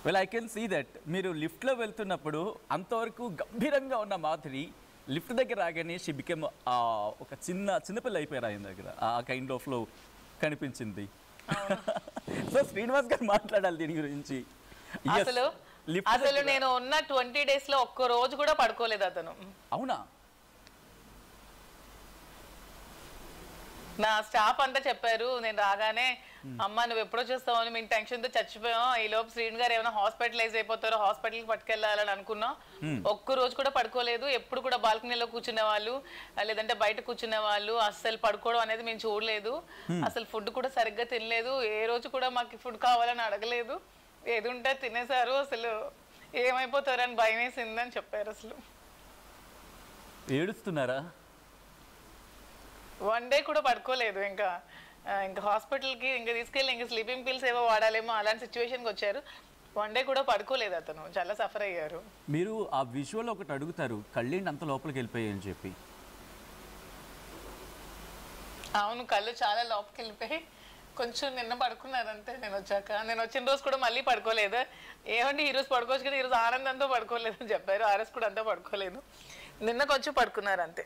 Well I can see that మీరు లిఫ్ట్లో వెళ్తున్నప్పుడు అంతవరకు గంభీరంగా ఉన్న మాధురి లిఫ్ట్ దగ్గర రాగానే షీ బికెమ్ ఒక చిన్నపిల్ల అయిపోయారు ఆయన దగ్గర ఆ కైండ్ ఆఫ్లో కనిపించింది. సో శ్రీనివాస్ గారు మాట్లాడాలి దీని గురించి. అసలు నేను ఉన్న 20 days లో ఒక్క రోజు కూడా పడుకోలేదు అతను. అవునా? నా స్టాఫ్ అంతా చెప్పారు నేను రాగానే, అమ్మ నువ్వు ఎప్పుడో చూస్తావు మేము టెన్షన్తో చచ్చిపోయాం, ఈ లోపు శ్రీను గారు ఏమైనా హాస్పిటలైజ్ అయిపోతారో హాస్పిటల్కి పట్టుకెళ్ళాలని అనుకున్నాం. ఒక్క రోజు కూడా పడుకోలేదు. ఎప్పుడు కూడా బాల్కనీలో కూర్చునే వాళ్ళు లేదంటే బయట కూర్చునే వాళ్ళు, అస్సలు పడుకోవడం అనేది మేము చూడలేదు. అసలు ఫుడ్ కూడా సరిగ్గా తినలేదు. ఏ రోజు కూడా మాకు ఫుడ్ కావాలని అడగలేదు. ఏది ఉంటే తినేసారు. అసలు ఏమైపోతారని భయం వేసిందని చెప్పారు. అసలు ఏడుస్తున్నారా? 1 day కూడా పడుకోలేదు. ఇంకా హాస్పిటల్కి ఇంకా తీసుకెళ్ళి ఇంకా స్లీపింగ్ పిల్స్ ఏవో వాడాలేమో అలాంటి సిచ్యువేషన్కి వచ్చారు. 1 day కూడా పడుకోలేదు. అతను చాలా సఫర్ అయ్యారు. మీరు ఆ విజువల్ ఒకటి అడుగుతారు, కళ్ళేంటి అంత లోపలికి వెళ్ళిపోయాయి అని చెప్పి. అవును, కళ్ళు చాలా లోపలికి వెళ్ళిపోయి కొంచెం నిన్న పడుకున్నారు అంతే. నేను వచ్చిన రోజు కూడా మళ్ళీ పడుకోలేదు. ఏమంటే ఈరోజు పడుకోవచ్చు కదా, ఈరోజు ఆనందంతో పడుకోలేదు అని చెప్పారు. ఆ రోజు కూడా అంతా పడుకోలేదు. నిన్న కొంచెం పడుకున్నారు అంతే.